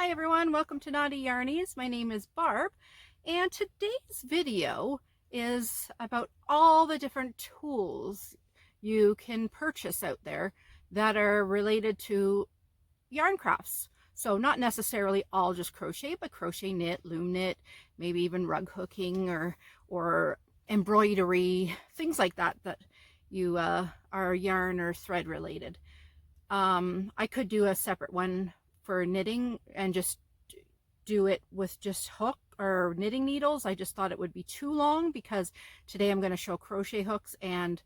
Hi everyone, welcome to Knotty Yarnies. My name is Barb, and today's video is about all the different tools you can purchase out there that are related to yarn crafts. So not necessarily all just crochet, but crochet, knit, loom knit, maybe even rug hooking or embroidery, things like that that you are yarn or thread related. I could do a separate one for knitting and just do it with just hook or knitting needles. I just thought it would be too long because today I'm going to show crochet hooks and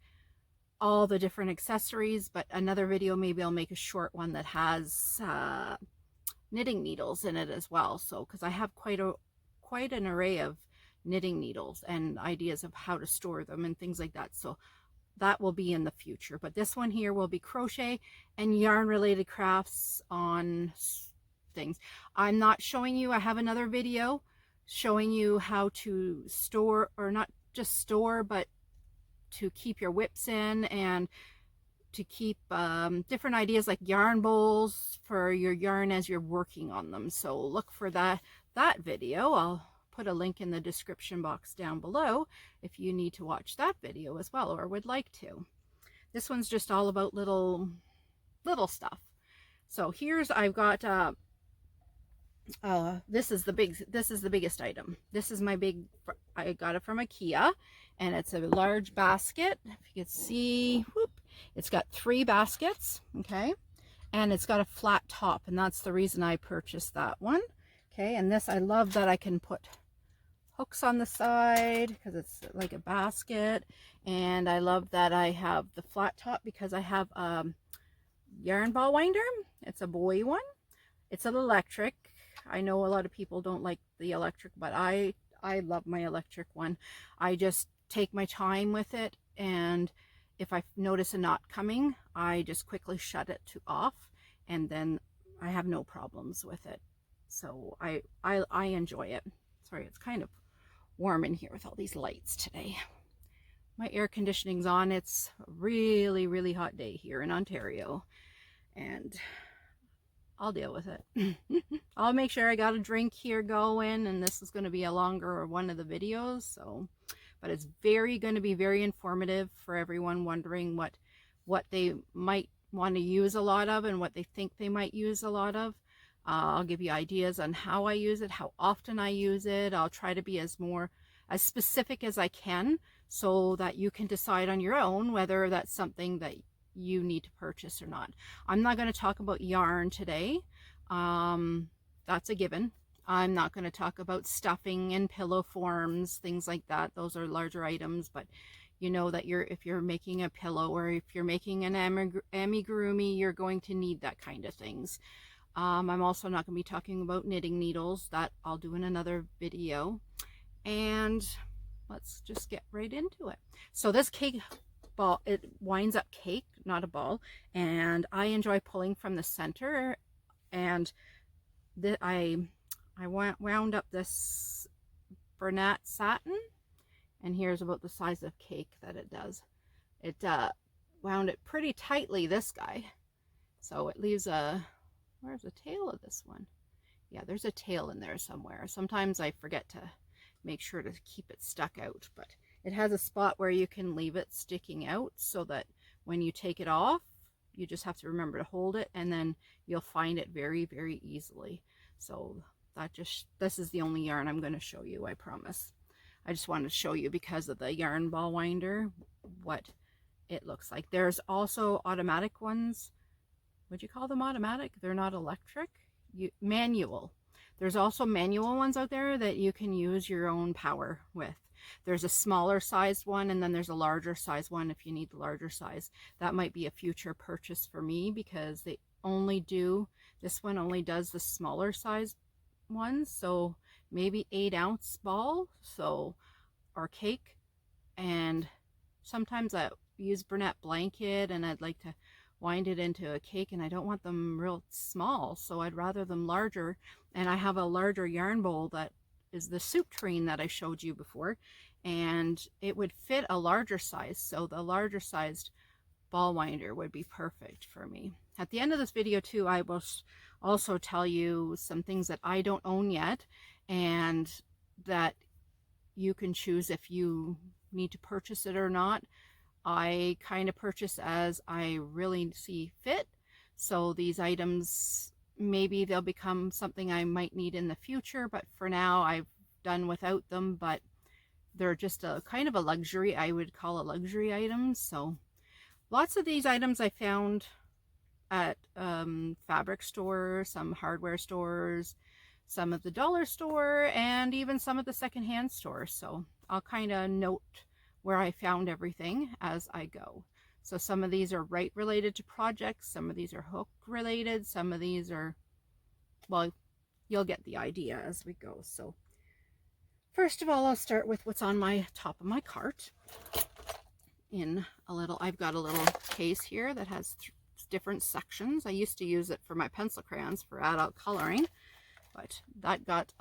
all the different accessories, but another video maybe I'll make a short one that has knitting needles in it as well. So because I have quite an array of knitting needles and ideas of how to store them and things like that. So that will be in the future, but this one here will be crochet and yarn related crafts on things. I'm not showing you, I have another video showing you how to store, or not just store, but to keep your whips in and to keep different ideas like yarn bowls for your yarn as you're working on them. So look for that video. I'll put a link in the description box down below if you need to watch that video as well or would like to. This one's just all about little stuff. So here's, I've got this is the biggest item. This is my big, I got it from IKEA, and it's a large basket. If you can see, whoop, it's got 3 baskets, okay, and it's got a flat top, and that's the reason I purchased that one. Okay, and this, I love that I can put hooks on the side because it's like a basket, and I love that I have the flat top because I have a yarn ball winder. It's a boy one. It's an electric. I know a lot of people don't like the electric, but I love my electric one. I just take my time with it, and if I notice a knot coming, I just quickly shut it to off, and then I have no problems with it. So I enjoy it. Sorry, it's kind of warm in here with all these lights today. My air conditioning's on. It's a really hot day here in Ontario, and I'll deal with it. I'll make sure I got a drink here going, and this is going to be a longer one of the videos, so, but it's going to be very informative for everyone wondering what they might want to use a lot of and what they think they might use a lot of. I'll give you ideas on how I use it, how often I use it. I'll try to be as specific as I can so that you can decide on your own whether that's something that you need to purchase or not. I'm not going to talk about yarn today. That's a given. I'm not going to talk about stuffing and pillow forms, things like that. Those are larger items, but you know that if you're making a pillow or if you're making an amigurumi, you're going to need that kind of things. I'm also not going to be talking about knitting needles. That I'll do in another video. And let's just get right into it. So this cake ball, it winds up cake, not a ball, and I enjoy pulling from the center. And I wound up this Bernat satin, and here's about the size of cake that it does. It wound it pretty tightly, this guy, so it leaves a, where's the tail of this one? Yeah, there's a tail in there somewhere. Sometimes I forget to make sure to keep it stuck out, but it has a spot where you can leave it sticking out so that when you take it off, you just have to remember to hold it, and then you'll find it very easily. So this is the only yarn I'm going to show you, I promise. I just wanted to show you because of the yarn ball winder what it looks like. There's also automatic ones. Would you call them automatic? They're not electric. Manual. There's also manual ones out there that you can use your own power with. There's a smaller sized one, and then there's a larger size one if you need the larger size. That might be a future purchase for me because they only do, this one only does the smaller size ones, so maybe 8-ounce ball, so, or cake. And sometimes I use Bernat blanket and I'd like to wind it into a cake, and I don't want them real small, so I'd rather them larger. And I have a larger yarn bowl that is the soup tureen that I showed you before, and it would fit a larger size, so the larger sized ball winder would be perfect for me. At the end of this video too, also tell you some things that I don't own yet, and that you can choose if you need to purchase it or not. I kind of purchase as I really see fit. So these items, maybe they'll become something I might need in the future, but for now I've done without them. But they're just a kind of a luxury, I would call a luxury item. So lots of these items I found at fabric stores, some hardware stores, some of the dollar store, and even some of the secondhand stores. So I'll kind of note where I found everything as I go. So some of these are right related to projects, some of these are hook related, some of these are, well, you'll get the idea as we go. So first of all, I'll start with what's on my top of my cart. I've got a little case here that has different sections. I used to use it for my pencil crayons for adult coloring, but that got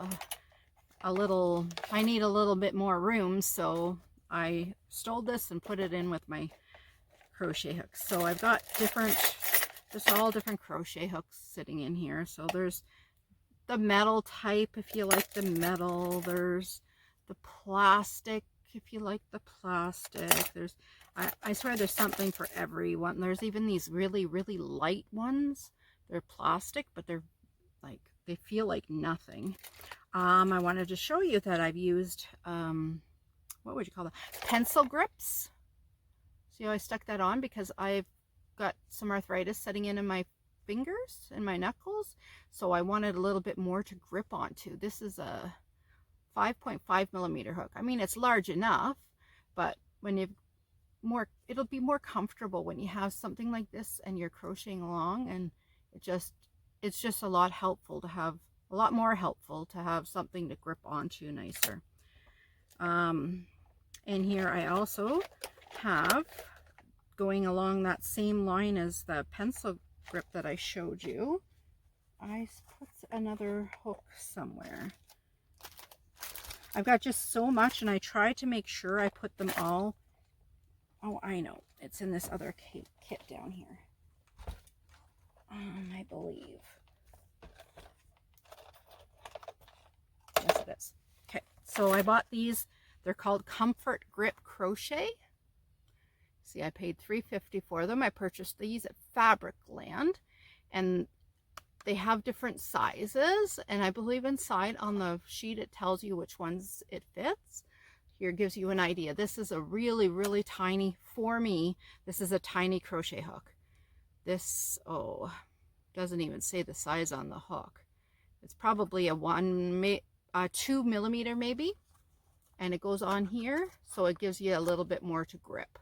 I need a little bit more room, so I stole this and put it in with my crochet hooks. So I've got all different crochet hooks sitting in here. So there's the metal type if you like the metal, there's the plastic if you like the plastic, I swear there's something for everyone. There's even these really light ones. They're plastic, but they're like, they feel like nothing. I wanted to show you that I've used what would you call that, pencil grips. See how I stuck that on because I've got some arthritis setting in my fingers and my knuckles, so I wanted a little bit more to grip onto. This is a 5.5 millimeter hook. I mean, it's large enough, but when you've it'll be more comfortable when you have something like this and you're crocheting along, and it's just a lot more helpful to have something to grip onto nicer. And here I also have, going along that same line as the pencil grip that I showed you, I put another hook somewhere. I've got just so much, and I try to make sure I put them all. Oh, I know. It's in this other kit down here. I believe. Yes, it is. Okay, so I bought these. They're called Comfort Grip Crochet. See, I paid $3.50 for them. I purchased these at Fabricland, and they have different sizes, and I believe inside on the sheet it tells you which ones it fits. Here gives you an idea. This is a really tiny, for me, this is a tiny crochet hook. This, oh, doesn't even say the size on the hook. It's probably a 2 millimeter maybe, and it goes on here, so it gives you a little bit more to grip.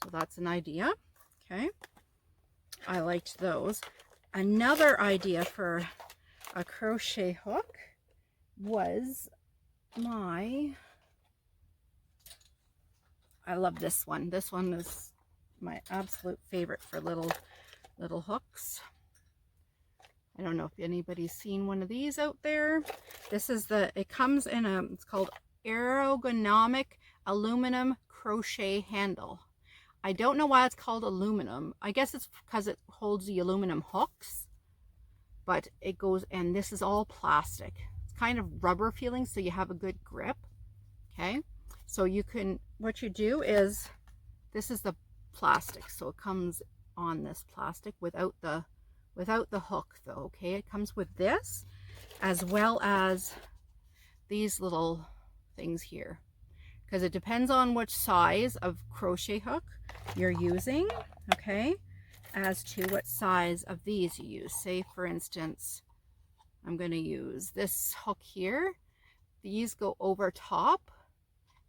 So that's an idea. Okay, I liked those. Another idea for a crochet hook was I love this one. This one is my absolute favorite for little hooks. I don't know if anybody's seen one of these out there. This is it comes in it's called ergonomic aluminum crochet handle. I don't know why it's called aluminum. I guess it's because it holds the aluminum hooks, but it goes, and this is all plastic. It's kind of rubber feeling, so you have a good grip. Okay, so you can, what you do is, this is the plastic, so it comes on this plastic without the hook though. Okay, it comes with this as well as these little things here, because it depends on which size of crochet hook you're using, okay, as to what size of these you use. Say for instance, I'm going to use this hook here. These go over top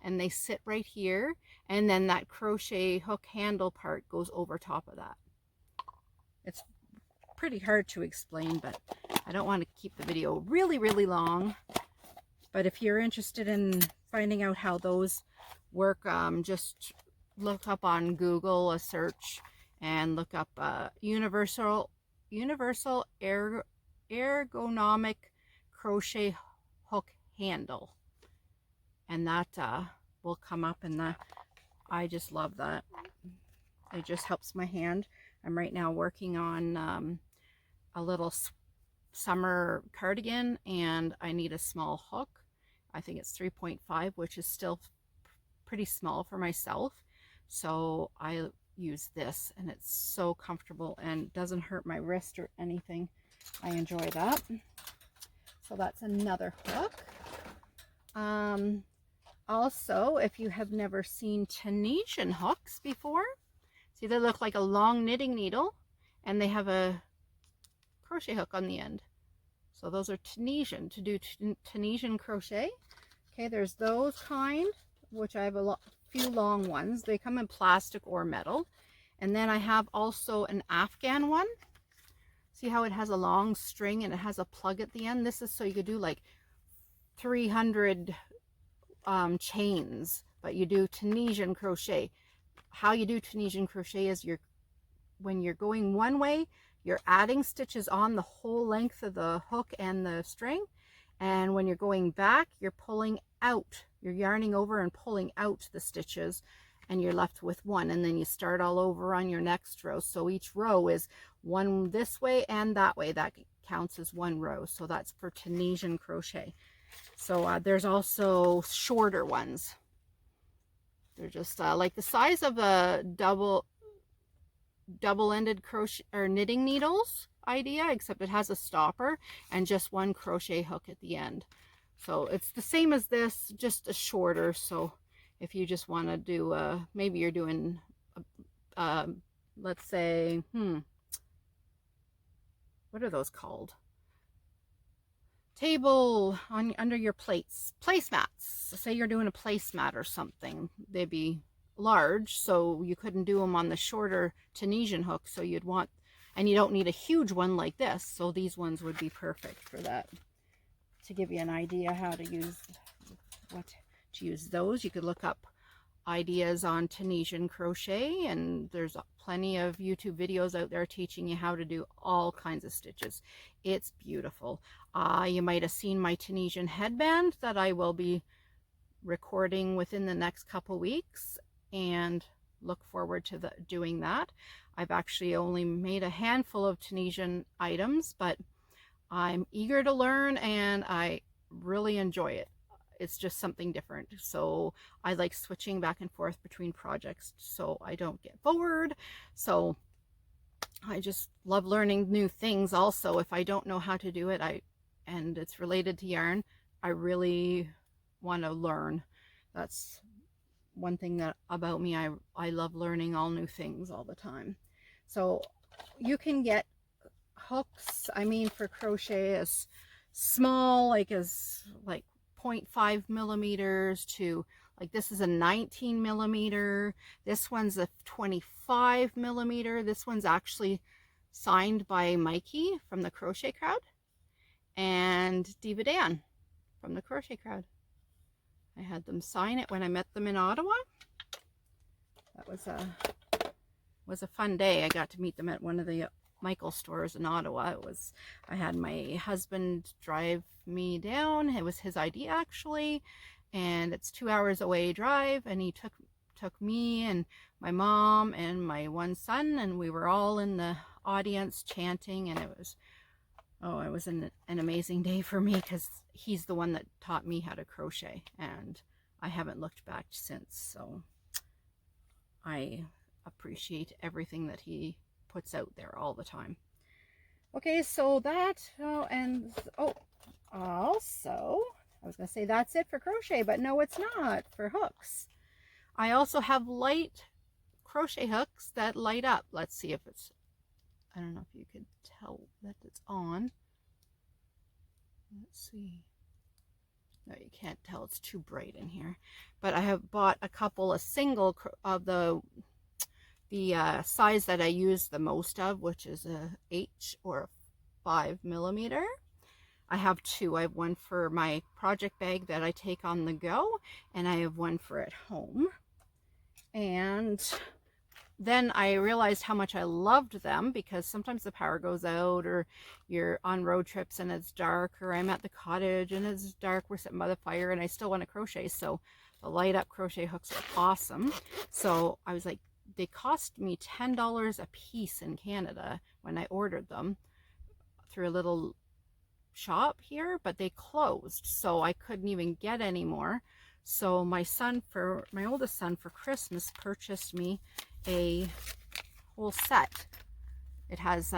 and they sit right here, and then that crochet hook handle part goes over top of that. It's pretty hard to explain, but I don't want to keep the video really long. But if you're interested in finding out how those work, just look up on Google a search and look up universal ergonomic crochet hook handle, and that will come up. And I just love that. It just helps my hand. I'm right now working on a little summer cardigan, and I need a small hook. I think it's 3.5, which is still pretty small for myself. So I use this, and it's so comfortable and doesn't hurt my wrist or anything. I enjoy that. So that's another hook. Also, if you have never seen Tunisian hooks before, see, they look like a long knitting needle, and they have a crochet hook on the end. So those are Tunisian, to do Tunisian crochet. Okay, there's those kind, which I have a few long ones. They come in plastic or metal. And then I have also an Afghan one. See how it has a long string and it has a plug at the end? This is so you could do like 300 chains, but you do Tunisian crochet. How you do Tunisian crochet is when you're going one way, you're adding stitches on the whole length of the hook and the string, and when you're going back, you're pulling out, you're yarning over and pulling out the stitches, and you're left with one, and then you start all over on your next row. So each row is one this way and that way. That counts as one row. So that's for Tunisian crochet. So there's also shorter ones. They're just like the size of a double-ended crochet or knitting needles idea, except it has a stopper and just one crochet hook at the end. So it's the same as this, just a shorter. So if you just want to do maybe you're doing let's say what are those called, table on under your placemats. Say you're doing a placemat or something, they'd be large, so you couldn't do them on the shorter Tunisian hook, so you'd want, and you don't need a huge one like this, so these ones would be perfect for that. To give you an idea how to use those, you could look up ideas on Tunisian crochet, and there's plenty of YouTube videos out there teaching you how to do all kinds of stitches. It's beautiful. You might have seen my Tunisian headband that I will be recording within the next couple weeks, and look forward to doing that. I've actually only made a handful of Tunisian items, but I'm eager to learn and I really enjoy it. It's just something different. So I like switching back and forth between projects so I don't get bored. So I just love learning new things. Also, if I don't know how to do it, and it's related to yarn, I really want to learn. That's one thing that about me. I love learning all new things all the time. So you can get hooks, I mean, for crochet as small as 0.5 millimeters to, like, this is a 19 millimeter, this one's a 25 millimeter. This one's actually signed by Mikey from the Crochet Crowd and Diva Dan from the Crochet Crowd. I had them sign it when I met them in Ottawa. That was a fun day. I got to meet them at one of the Michael stores in Ottawa. I had my husband drive me down. It was his idea, actually, and it's 2 hours away drive, and he took me and my mom and my one son, and we were all in the audience chanting, and it was an amazing day for me, because he's the one that taught me how to crochet, and I haven't looked back since. So I appreciate everything that he puts out there all the time. Okay, so that, also, I was going to say that's it for crochet, but no, it's not, for hooks. I also have light crochet hooks that light up. Let's see if it's, I don't know if you could tell that it's on. Let's see. No, you can't tell, it's too bright in here. But I have bought a single of the size that I use the most of, which is a H or a 5 millimeter. I have two. I have one for my project bag that I take on the go, and I have one for at home. And then I realized how much I loved them, because sometimes the power goes out, or you're on road trips and it's dark, or I'm at the cottage and it's dark, we're sitting by the fire, and I still want to crochet. So the light up crochet hooks are awesome. So I was like, they cost me $10 a piece in Canada when I ordered them. through a little shop here, but they closed, so I couldn't even get any more. So my oldest son for Christmas purchased me a whole set. It has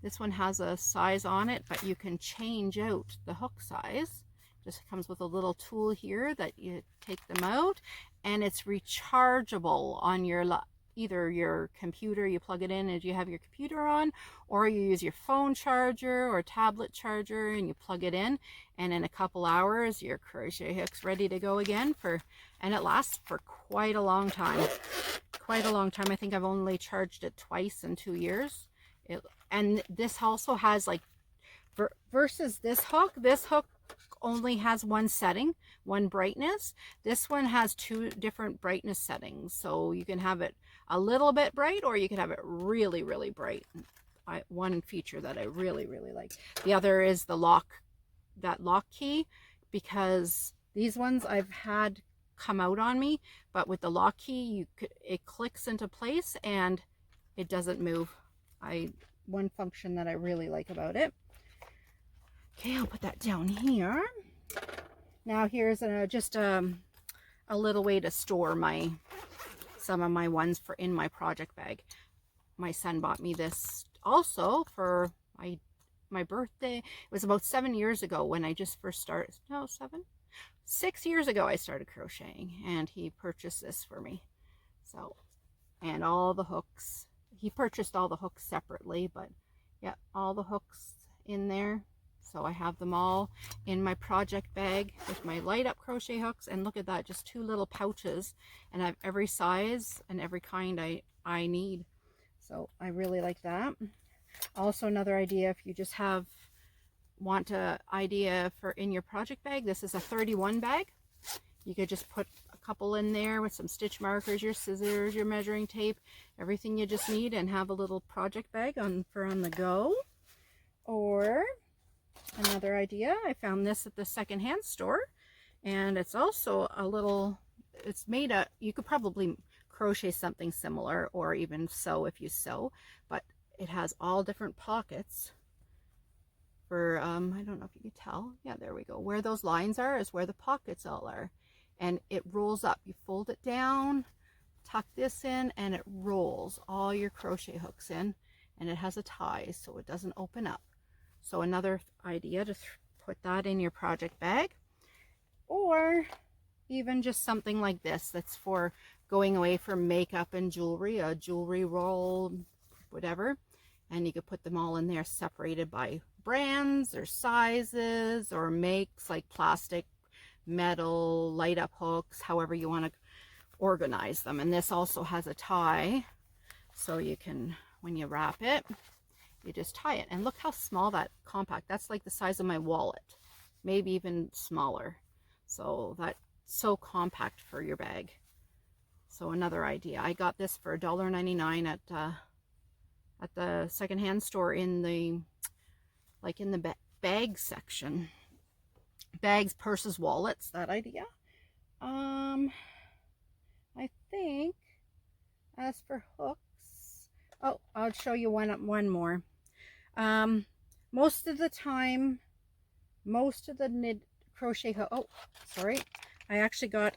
this one has a size on it, but you can change out the hook size. Just comes with a little tool here that you take them out, and it's rechargeable on your either your computer. You plug it in as you have your computer on, or you use your phone charger or tablet charger and you plug it in, and in a couple hours your crochet hook's ready to go again, and it lasts for quite a long time. Quite a long time. I think I've only charged it twice in 2 years. And this also has, like, versus this hook only has one setting, one brightness. This one has 2 different brightness settings, so you can have it a little bit bright or you can have it really, really bright. One feature that I really, really like. The other is the lock key, because these ones I've had come out on me, but with the lock key it clicks into place and it doesn't move. One function that I really like about it. Okay, I'll put that down here. Now here's just a little way to store some of my ones in my project bag. My son bought me this also for my birthday. It was about 7 years ago when I just first started. No, 6 years ago I started crocheting, and he purchased this for me. So, and all the hooks. He purchased all the hooks separately, but yeah, all the hooks in there. So I have them all in my project bag with my light up crochet hooks. And look at that, just 2 little pouches, and I have every size and every kind I need. So I really like that. Also, another idea, if you just want an idea for in your project bag, this is a 31 bag. You could just put a couple in there with some stitch markers, your scissors, your measuring tape, everything you just need, and have a little project bag for on the go. Or another idea, I found this at the secondhand store, and it's also you could probably crochet something similar, or even sew if you sew, but it has all different pockets for I don't know if you can tell. Yeah, there we go. Where those lines are is where the pockets all are, and it rolls up. You fold it down, tuck this in, and it rolls all your crochet hooks in, and it has a tie so it doesn't open up. So another idea to put that in your project bag, or even just something like this that's for going away for makeup and jewelry, a jewelry roll, whatever, and you could put them all in there separated by brands or sizes or makes, like plastic, metal, light up hooks, however you want to organize them. And this also has a tie, so you can, when you wrap it, you just tie it. And look how small that compact, that's like the size of my wallet, maybe even smaller. So that's so compact for your bag. So another idea, I got this for $1.99 at the secondhand store in the bag section. Bags, purses, wallets, that idea. I think as for hooks, oh, I'll show you one more. Most of the time, most of the knit crochet hook, oh, sorry, I actually got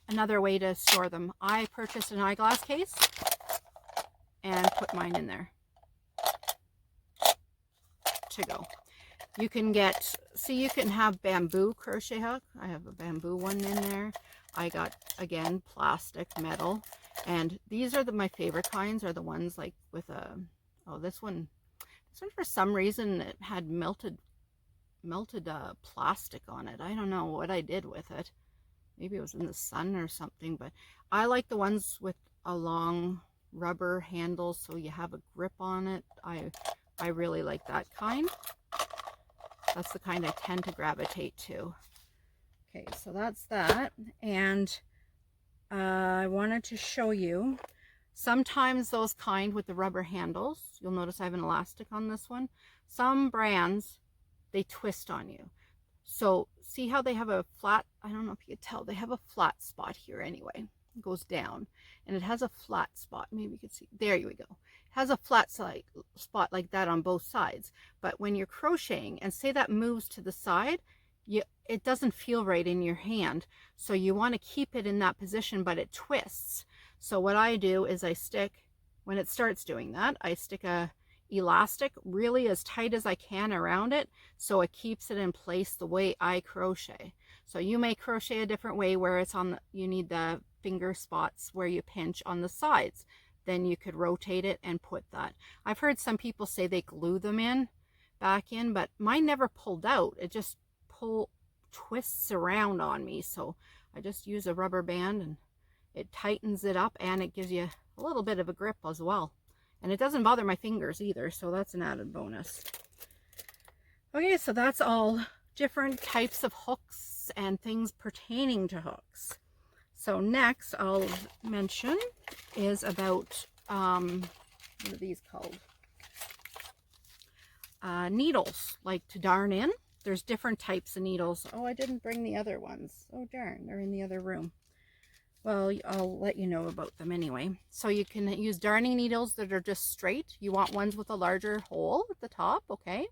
another way to store them. I purchased an eyeglass case and put mine in there to go. You can you can have bamboo crochet hook. I have a bamboo one in there. I got, again, plastic, metal, and these are my favorite kinds, are the ones like with this one for some reason it had melted plastic on it. I don't know what I did with it. Maybe it was in the sun or something, but I like the ones with a long rubber handle so you have a grip on it. I really like that kind. That's the kind I tend to gravitate to. Okay, so that's that. And I wanted to show you, sometimes those kind with the rubber handles, you'll notice I have an elastic on this one. Some brands, they twist on you. So see how they have a flat, I don't know if you can tell, they have a flat spot here anyway. It goes down, and it has a flat spot. Maybe you can see, there you go. It has a flat spot like that on both sides. But when you're crocheting and say that moves to the side, it doesn't feel right in your hand. So you want to keep it in that position, but it twists. So what I do is I stick, when it starts doing that, I stick a elastic really as tight as I can around it, so it keeps it in place the way I crochet. So you may crochet a different way where it's on you need the finger spots where you pinch on the sides. Then you could rotate it and put that. I've heard some people say they glue them back in, but mine never pulled out. It just twists around on me. So I just use a rubber band and it tightens it up, and it gives you a little bit of a grip as well. And it doesn't bother my fingers either, so that's an added bonus. Okay, so that's all different types of hooks and things pertaining to hooks. So next I'll mention is about, what are these called? Needles, like to darn in. There's different types of needles. Oh, I didn't bring the other ones. Oh darn, they're in the other room. Well, I'll let you know about them anyway. So you can use darning needles that are just straight. You want ones with a larger hole at the top, okay?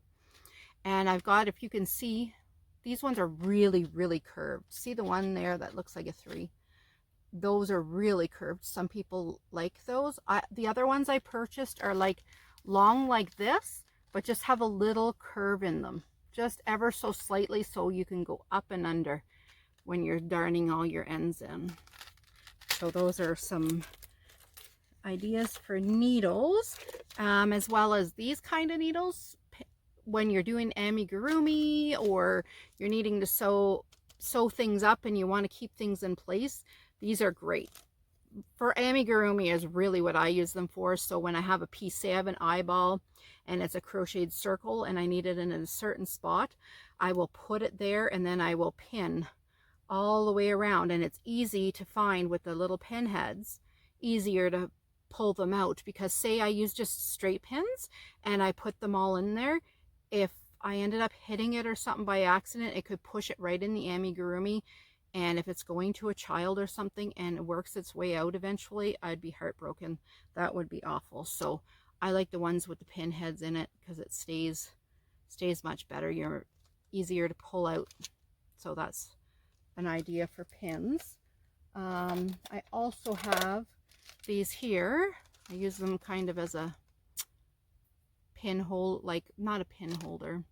And I've got, if you can see, these ones are really, really curved. See the one there that looks like a 3? Those are really curved. Some people like those. The other ones I purchased are like long like this, but just have a little curve in them. Just ever so slightly, so you can go up and under when you're darning all your ends in. So those are some ideas for needles, as well as these kind of needles when you're doing amigurumi or you're needing to sew things up and you want to keep things in place. These are great. For amigurumi is really what I use them for. So when I have a piece, say I have an eyeball and it's a crocheted circle and I need it in a certain spot, I will put it there and then I will pin all the way around, and it's easy to find with the little pin heads, easier to pull them out, because say I use just straight pins and I put them all in there, if I ended up hitting it or something by accident, it could push it right in the amigurumi, and if it's going to a child or something and it works its way out eventually, I'd be heartbroken. That would be awful. So I like the ones with the pin heads in it because it stays much better. You're easier to pull out. So that's an idea for pins. I also have these here. I use them kind of as a pin hole, like not a pin holder.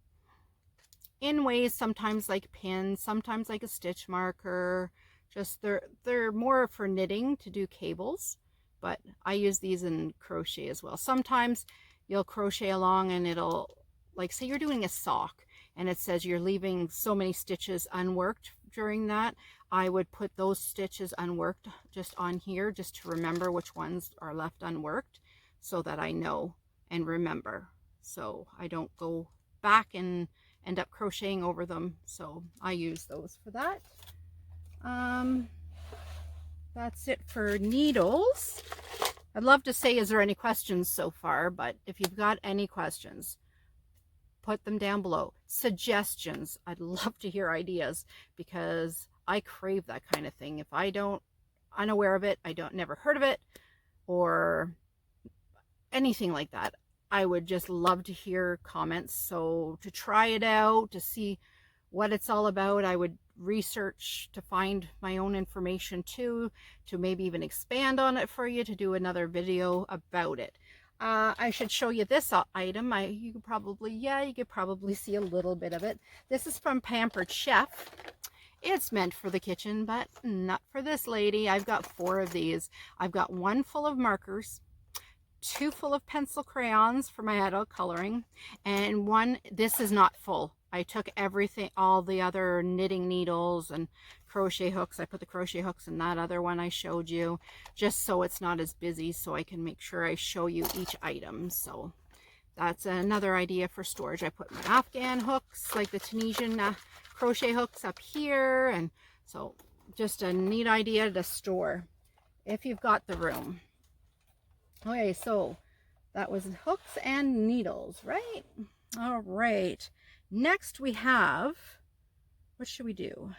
In ways, sometimes like pins, sometimes like a stitch marker. Just they're more for knitting to do cables, but I use these in crochet as well. Sometimes you'll crochet along and it'll, like say you're doing a sock and it says you're leaving so many stitches unworked during that, I would put those stitches unworked just on here, just to remember which ones are left unworked, so that I know and remember, so I don't go back and end up crocheting over them. So I use those for that. That's it for needles. I'd love to say, is there any questions so far? But if you've got any questions, put them down below. Suggestions, I'd love to hear ideas, because I crave that kind of thing. If I don't, unaware of it, never heard of it, or anything like that, I would just love to hear comments. So to try it out, to see what it's all about, I would research to find my own information too, to maybe even expand on it for you, to do another video about it. I should show you this item. You could probably see a little bit of it. This is from Pampered Chef. It's meant for the kitchen, but not for this lady. I've got 4 of these. I've got 1 full of markers, 2 full of pencil crayons for my adult coloring, and 1, this is not full. I took everything, all the other knitting needles and crochet hooks. I put the crochet hooks in that other one I showed you, just so it's not as busy, so I can make sure I show you each item. So that's another idea for storage. I put my Afghan hooks, like the Tunisian crochet hooks, up here, and so just a neat idea to store if you've got the room. Okay, so that was hooks and needles, right? All right. Next we have, what should we do?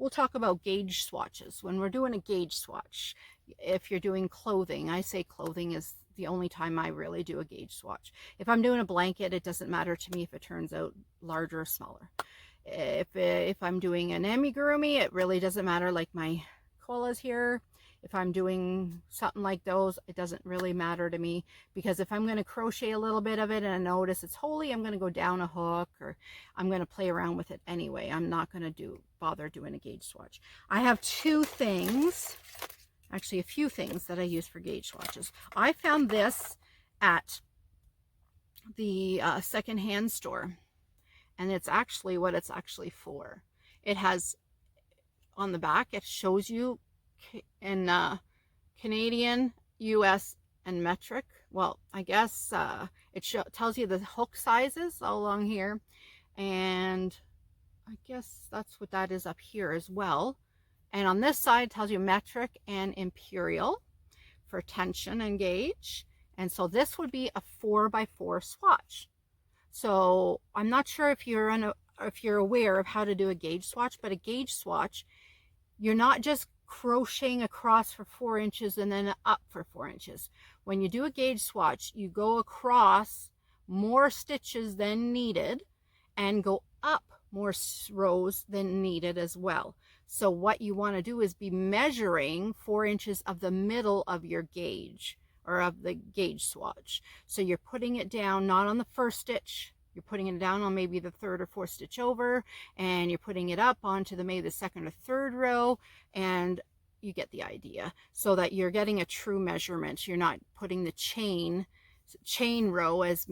we'll talk about gauge swatches. When we're doing a gauge swatch, if you're doing clothing, I say clothing is the only time I really do a gauge swatch. If I'm doing a blanket, it doesn't matter to me if it turns out larger or smaller. If I'm doing an amigurumi, it really doesn't matter, like my koalas here. If I'm doing something like those, it doesn't really matter to me, because if I'm going to crochet a little bit of it and I notice it's holey, I'm going to go down a hook, or I'm going to play around with it anyway. I'm not going to bother doing a gauge swatch. I have two things, actually a few things that I use for gauge swatches. I found this at the secondhand store, and it's actually what it's actually for. It has on the back, it shows you in Canadian, US, and metric. Well, I guess it tells you the hook sizes all along here, and I guess that's what that is up here as well. And on this side, it tells you metric and imperial for tension and gauge. And so this would be a 4x4 swatch. So I'm not sure if you're aware of how to do a gauge swatch, but a gauge swatch, you're not just crocheting across for 4 inches and then up for 4 inches. When you do a gauge swatch, you go across more stitches than needed and go up more rows than needed as well. So what you want to do is be measuring 4 inches of the middle of your gauge, or of the gauge swatch. So you're putting it down not on the first stitch, you're putting it down on maybe the 3rd or 4th stitch over, and you're putting it up onto maybe the 2nd or 3rd row, and you get the idea, so that you're getting a true measurement. You're not putting the chain row as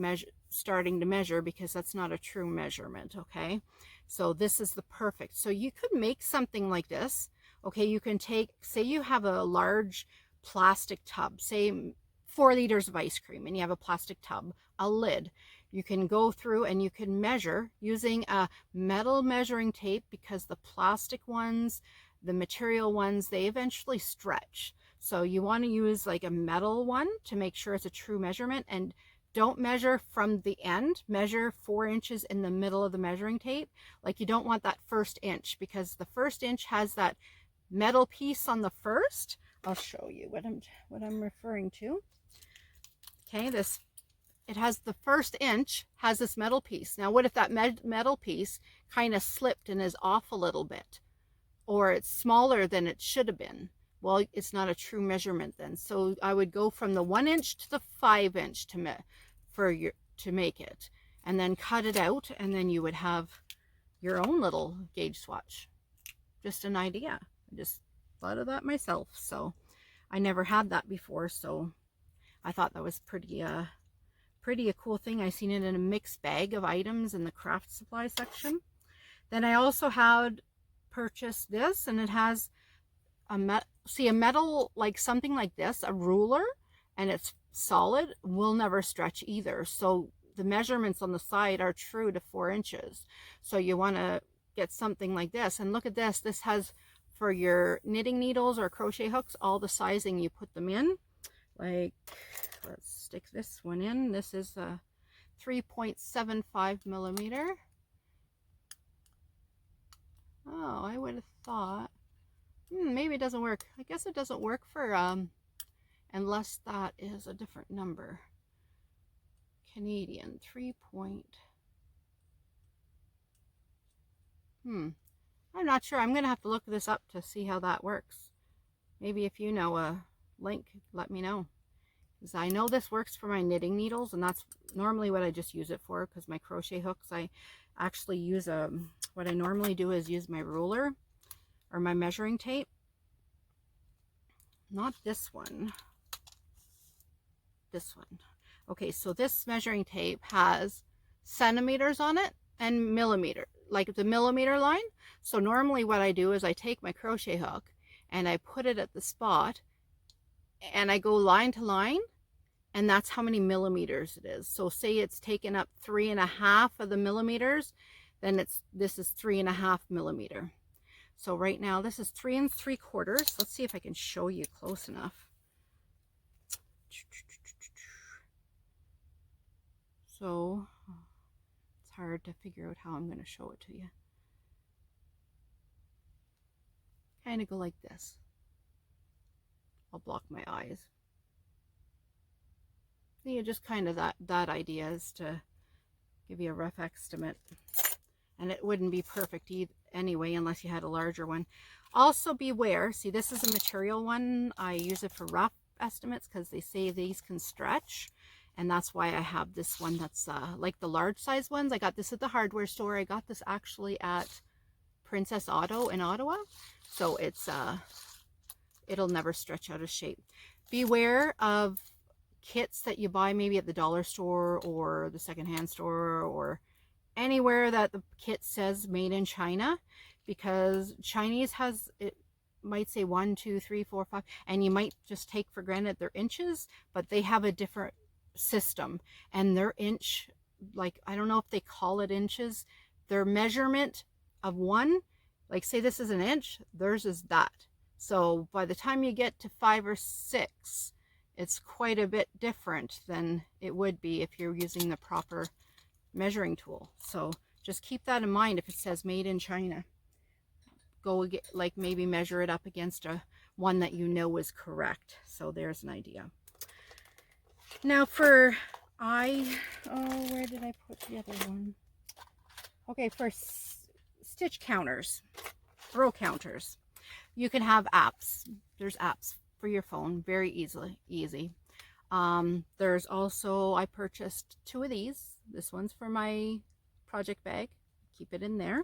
starting to measure, because that's not a true measurement. Okay, so this is the perfect. So you could make something like this. Okay, you can take, say you have a large plastic tub, say 4 liters of ice cream, and you have a plastic tub, a lid. You can go through and you can measure using a metal measuring tape, because the plastic ones, the material ones, they eventually stretch. So you want to use like a metal one to make sure it's a true measurement, and don't measure from the end. Measure 4 inches in the middle of the measuring tape. Like, you don't want that first inch, because the first inch has that metal piece on the first. I'll show you what I'm referring to. Okay, it has the first inch has this metal piece. Now, what if that metal piece kind of slipped and is off a little bit, or it's smaller than it should have been? Well, it's not a true measurement then. So I would go from the 1 inch to the 5 inch to make it, and then cut it out, and then you would have your own little gauge swatch. Just an idea. I just thought of that myself. So I never had that before, so I thought that was pretty a cool thing. I seen it in a mixed bag of items in the craft supply section. Then I also had purchased this, and it has a metal, like something like this, a ruler, and it's solid, will never stretch either. So the measurements on the side are true to 4 inches. So you want to get something like this. And look at this. This has, for your knitting needles or crochet hooks, all the sizing you put them in. Like, let's stick this one in. This is a 3.75 millimeter. Oh, I would have thought, maybe it doesn't work. I guess it doesn't work for, unless that is a different number. Canadian, 3 point. I'm not sure. I'm going to have to look this up to see how that works. Maybe if you know a link, let me know. Because I know this works for my knitting needles, and that's normally what I just use it for, because my crochet hooks, I actually use what I normally do is use my ruler or my measuring tape. Not this one. This one. Okay, so this measuring tape has centimeters on it and millimeter, like the millimeter line. So normally what I do is I take my crochet hook and I put it at the spot, and I go line to line, and that's how many millimeters it is. So say it's taken up 3.5 of the millimeters, then this is 3.5 millimeter. So right now this is 3 3/4. Let's see if I can show you close enough. So it's hard to figure out how I'm going to show it to you. kind of go like this. I'll block my eyes. Yeah, just kind of that idea is to give you a rough estimate. And it wouldn't be perfect anyway unless you had a larger one. Also beware, see, this is a material one. I use it for rough estimates because they say these can stretch. And that's why I have this one that's like the large size ones. I got this at the hardware store. I got this actually at Princess Auto in Ottawa. So it's it'll never stretch out of shape. Beware of kits that you buy maybe at the dollar store or the secondhand store or anywhere that the kit says made in China, because Chinese has, it might say 1, 2, 3, 4, 5, and you might just take for granted they're inches, but they have a different system, and their inch, like, I don't know if they call it inches, their measurement of one, like say this is an inch, theirs is that. So by the time you get to 5 or 6, it's quite a bit different than it would be if you're using the proper measuring tool. So just keep that in mind. If it says made in China, go get, like, maybe measure it up against one that you know is correct. So there's an idea. Now for where did I put the other one? Okay, for stitch counters, row counters, you can have apps. There's apps for your phone, very easy. There's also, I purchased 2 of these. This one's for my project bag. Keep it in there.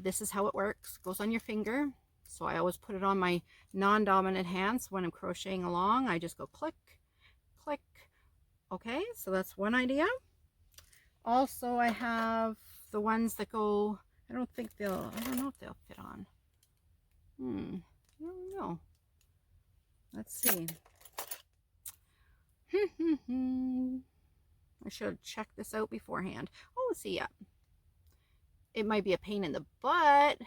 This is how it works. It goes on your finger. So I always put it on my non-dominant hand. So when I'm crocheting along, I just go click, click. Okay, so that's one idea. Also, I have the ones that go, I don't know if they'll fit on. I don't know. Let's see. I should have checked this out beforehand. Oh, see, yeah. It might be a pain in the butt,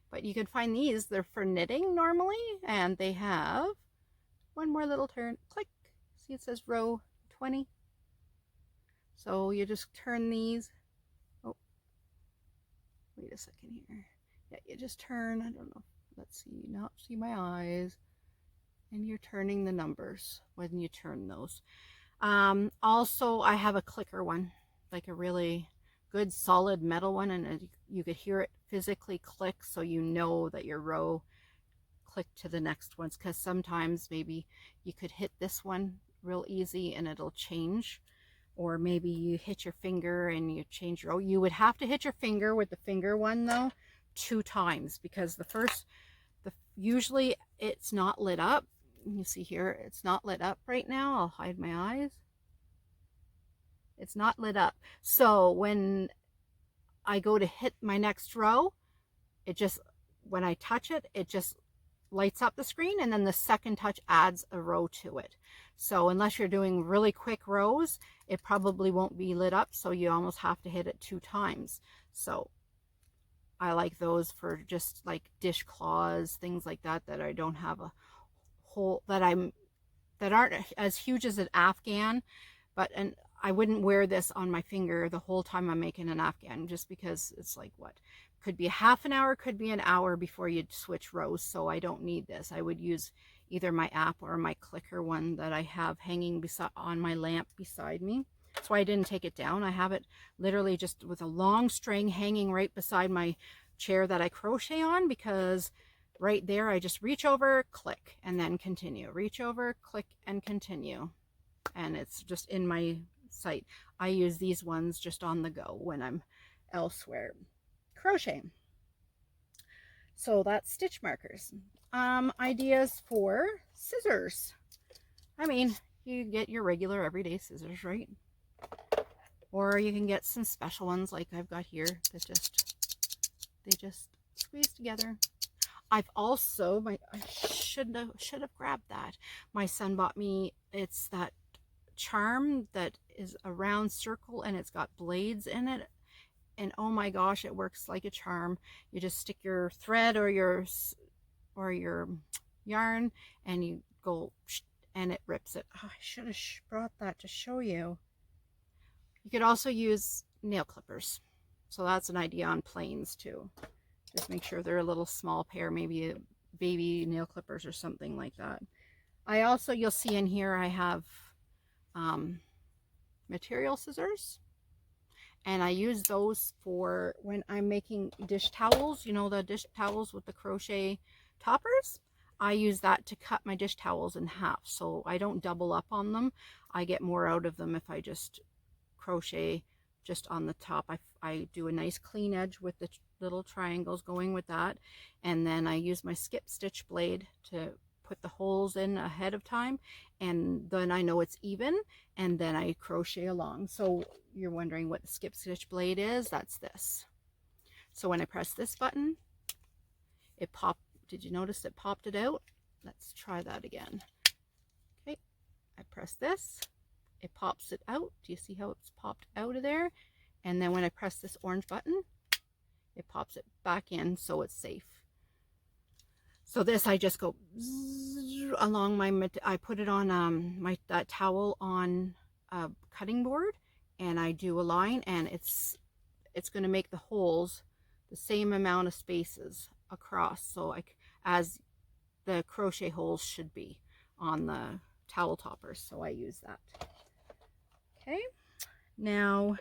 but you can find these. They're for knitting normally, and they have one more little turn. Click. See, it says row 20. So you just turn these. Oh, wait a second here. Yeah, you just turn. I don't know. Let's see. Now see my eyes. And you're turning the numbers when you turn those. Also, I have a clicker one, like a really good solid metal one, and you could hear it physically click, so you know that your row clicked to the next ones, because sometimes maybe you could hit this one real easy and it'll change, or maybe you hit your finger and you change your row. You would have to hit your finger with the finger one though 2 times, because usually it's not lit up. You see here, it's not lit up right now. I'll hide my eyes. It's not lit up. So when I go to hit my next row, when I touch it, it just lights up the screen, and then the second touch adds a row to it. So unless you're doing really quick rows, it probably won't be lit up. So you almost have to hit it 2 times. So I like those for just like dishcloths, things like that, that I don't have a hole, that aren't as huge as an Afghan, and I wouldn't wear this on my finger the whole time I'm making an Afghan, just because it's like, what, could be a half an hour, could be an hour before you'd switch rows. So I don't need this. I would use either my app or my clicker one that I have hanging on my lamp beside me. That's why I didn't take it down. I have it literally just with a long string hanging right beside my chair that I crochet on, because right there I just reach over, click, and then continue. Reach over, click, and continue. And it's just in my sight. I use these ones just on the go when I'm elsewhere crocheting. So that's stitch markers. Ideas for scissors. I mean, you get your regular everyday scissors, right? Or you can get some special ones like I've got here that they just squeeze together. I've also, I should have grabbed that. My son bought me, it's that charm that is a round circle and it's got blades in it, and oh my gosh, it works like a charm. You just stick your thread or your yarn and you go and it rips it. Oh, I should have brought that to show you. You could also use nail clippers, so that's an idea on planes too. Just make sure they're a little small pair, maybe a baby nail clippers or something like that. I also, you'll see in here, I have material scissors, and I use those for when I'm making dish towels, you know, the dish towels with the crochet toppers. I use that to cut my dish towels in half, so I don't double up on them. I get more out of them if I just crochet just on the top. I do a nice clean edge with the little triangles going with that, and then I use my skip stitch blade to put the holes in ahead of time, and then I know it's even, and then I crochet along. So you're wondering what the skip stitch blade is. That's this. So when I press this button, it popped. Did you notice it popped it out? Let's try that again. Okay, I press this, it pops it out. Do you see how it's popped out of there? And then when I press this orange button, it pops it back in, so it's safe. So this, I just go along my, I put it on that towel on a cutting board, and I do a line, and it's going to make the holes the same amount of spaces across, so as the crochet holes should be on the towel toppers. So I use that. Okay, now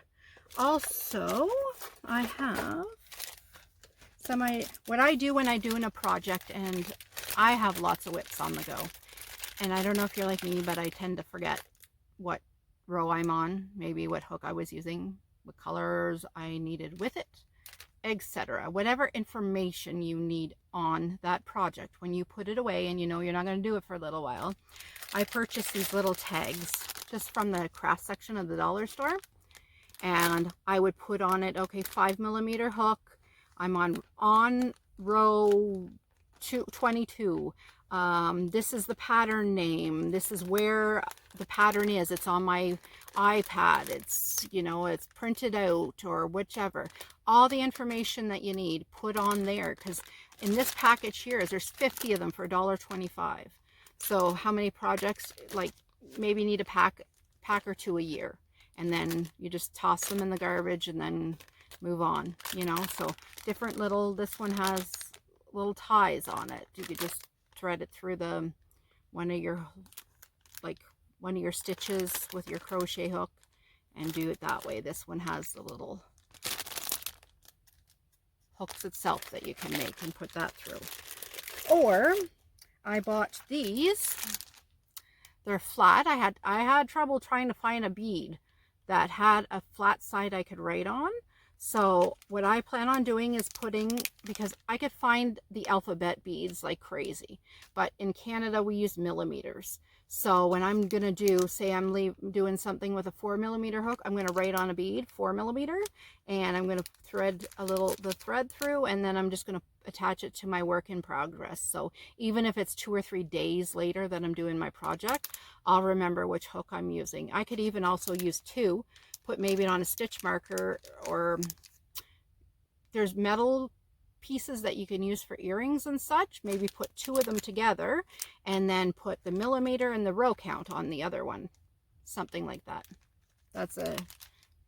also I have what I do when I do in a project, and I have lots of whips on the go, and I don't know if you're like me, but I tend to forget what row I'm on, maybe what hook I was using, what colors I needed with it, etc. Whatever information you need on that project when you put it away and you know you're not going to do it for a little while. I purchased these little tags just from the craft section of the dollar store, and I would put on it, okay, 5mm hook, I'm on row 22. This is the pattern name. This is where the pattern is. It's on my iPad. It's, you know, it's printed out or whichever. All the information that you need, put on there, because in this package here, there's 50 of them for $1.25. So how many projects, like maybe need a pack or two a year, and then you just toss them in the garbage and then move on, you know. So different little, this one has little ties on it. You could just thread it through the one of your stitches with your crochet hook and do it that way. This one has the little hooks itself that you can make and put that through. Or I bought these. They're flat. I had trouble trying to find a bead that had a flat side I could write on. So what I plan on doing is putting, because I could find the alphabet beads like crazy, but in Canada we use millimeters. So when I'm going to do, say I'm doing something with a 4mm hook, I'm going to write on a bead 4mm, and I'm going to thread the thread through, and then I'm just going to attach it to my work in progress. So even if it's 2 or 3 days later that I'm doing my project, I'll remember which hook I'm using. I could even also use 2, put maybe on a stitch marker, or there's metal pieces that you can use for earrings and such. Maybe put 2 of them together and then put the millimeter and the row count on the other one, something like that. That's a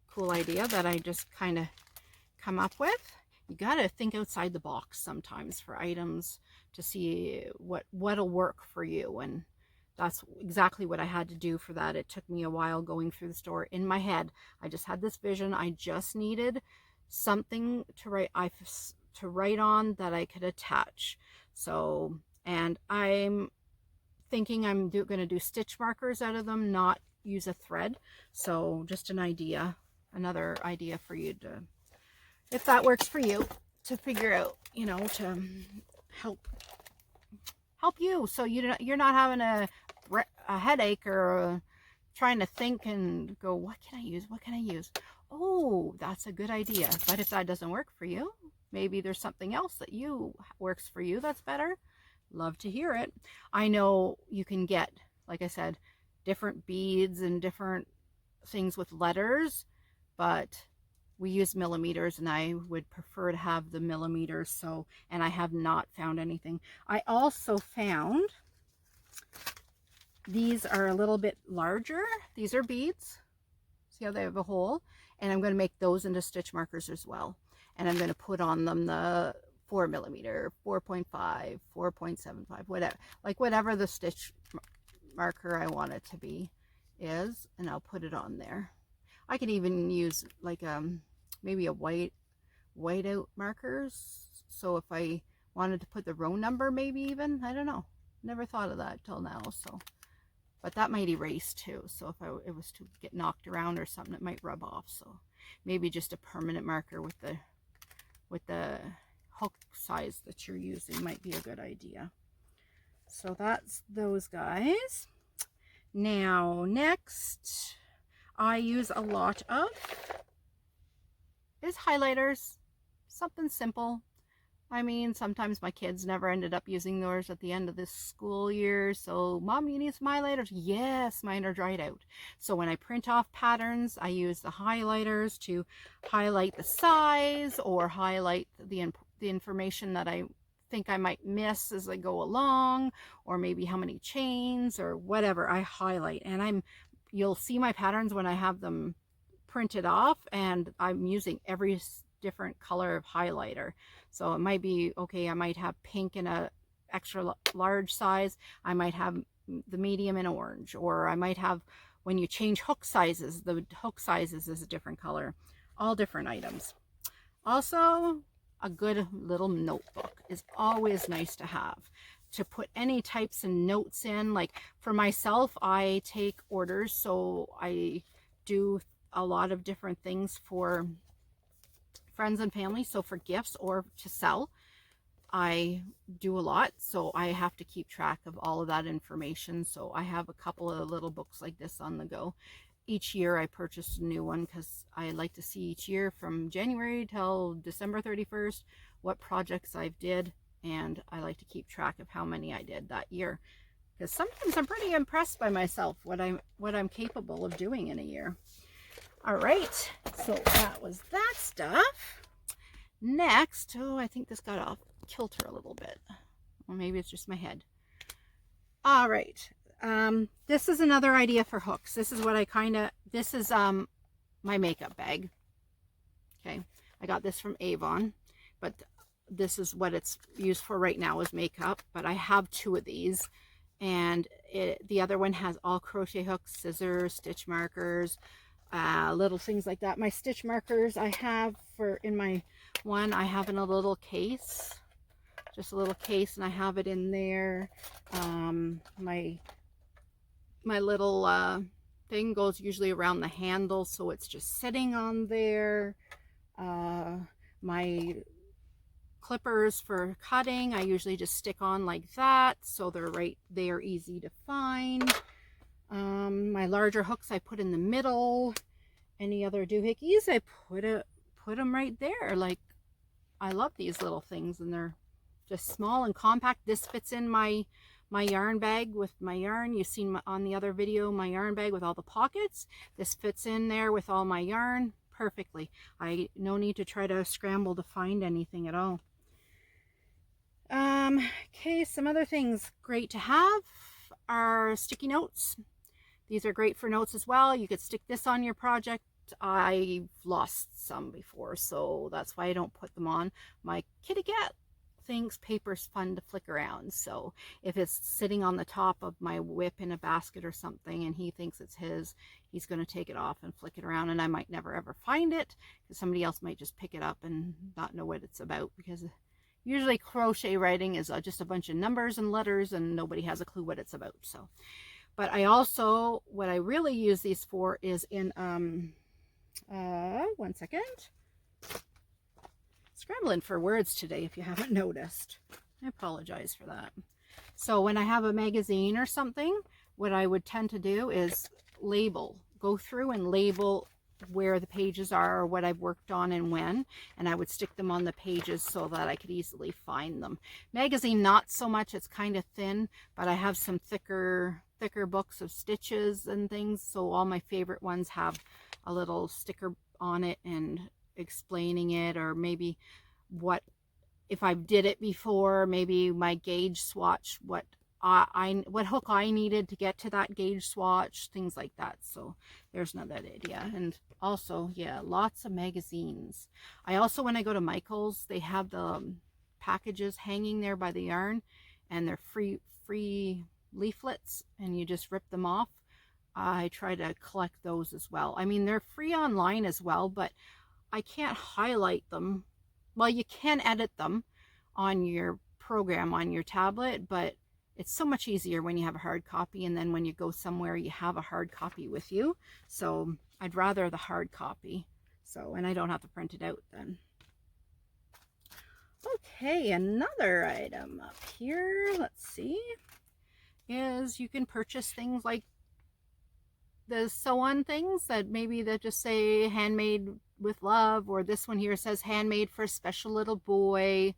cool idea that I just kind of come up with. You got to think outside the box sometimes for items to see what'll work for you, and that's exactly what I had to do for that. It took me a while going through the store. In my head, I just had this vision. I just needed something to write on that I could attach. So, and I'm thinking I'm going to do stitch markers out of them, not use a thread. So just an idea, another idea for you to, if that works for you, to figure out, you know, to help you, so you're not having a headache or trying to think and go, what can I use? Oh, that's a good idea. But if that doesn't work for you, maybe there's something else that works for you that's better. Love to hear it. I know you can get, like I said, different beads and different things with letters, but we use millimeters, and I would prefer to have the millimeters. So, and I have not found anything. I also found these are a little bit larger. These are beads. See how they have a hole? And I'm going to make those into stitch markers as well. And I'm going to put on them the 4 millimeter, 4.5, 4.75, whatever, like whatever the stitch marker I want it to be is, and I'll put it on there. I could even use like maybe a whiteout markers, so if I wanted to put the row number, maybe even, I don't know, never thought of that till now. So, but that might erase too, so if it was to get knocked around or something, it might rub off. So maybe just a permanent marker with the hook size that you're using might be a good idea. So that's those guys. Now next I use a lot of is highlighters, something simple. I mean, sometimes my kids never ended up using theirs at the end of this school year. So, Mom, you need some highlighters? Yes, mine are dried out. So when I print off patterns, I use the highlighters to highlight the size or highlight the information that I think I might miss as I go along, or maybe how many chains or whatever I highlight. And you'll see my patterns when I have them printed off, and I'm using every different color of highlighter. So it might be, okay, I might have pink in a extra large size, I might have the medium in orange, or I might have, when you change hook sizes, the hook sizes is a different color. All different items. Also, a good little notebook is always nice to have, to put any types of notes in. Like for myself, I take orders, so I do a lot of different things for friends and family. So for gifts or to sell, I do a lot, so I have to keep track of all of that information. So I have a couple of little books like this on the go. Each year I purchase a new one because I like to see each year from January till December 31st what projects I've did, and I like to keep track of how many I did that year, because sometimes I'm pretty impressed by myself what I'm capable of doing in a year. All right, so that was that stuff. Next, oh, I think this got off kilter a little bit, or maybe it's just my head. All right, this is another idea for hooks. This is what this is my makeup bag. Okay, I got this from Avon, but this is what it's used for right now, is makeup. But I have two of these, and the other one has all crochet hooks, scissors, stitch markers, little things like that. My stitch markers I have in my one, I have in a little case, just a little case, and I have it in there. My little thing goes usually around the handle, so it's just sitting on there. My clippers for cutting, I usually just stick on like that, so they're right there, easy to find. My larger hooks I put in the middle. Any other doohickeys, I put them right there. Like, I love these little things, and they're just small and compact. This fits in my yarn bag with my yarn. You've seen on the other video my yarn bag with all the pockets. This fits in there with all my yarn perfectly. No need to try to scramble to find anything at all. Okay, some other things great to have are sticky notes. These are great for notes as well. You could stick this on your project. I've lost some before, so that's why I don't put them on. My kitty cat thinks paper's fun to flick around, so if it's sitting on the top of my whip in a basket or something and he thinks it's his, he's going to take it off and flick it around, and I might never ever find it because somebody else might just pick it up and not know what it's about, because usually crochet writing is just a bunch of numbers and letters and nobody has a clue what it's about. So, but I also, what I really use these for is in, one second. Scrambling for words today, if you haven't noticed. I apologize for that. So when I have a magazine or something, what I would tend to do is go through and label where the pages are or what I've worked on and when, and I would stick them on the pages so that I could easily find them. Magazine, not so much, it's kind of thin, but I have some thicker books of stitches and things, so all my favorite ones have a little sticker on it and explaining it, or maybe if I did it before, maybe my gauge swatch, what hook I needed to get to that gauge swatch, things like that. So there's another idea. And also, yeah, lots of magazines. I also, when I go to Michael's, they have the packages hanging there by the yarn, and they're free leaflets, and you just rip them off. I try to collect those as well. I mean, they're free online as well, but I can't highlight them. Well, you can edit them on your program on your tablet, but it's so much easier when you have a hard copy, and then when you go somewhere you have a hard copy with you. So I'd rather the hard copy. So, and I don't have to print it out then. Okay, another item up here, let's see, is you can purchase things like the sew-on things that maybe that just say handmade with love, or this one here says handmade for a special little boy,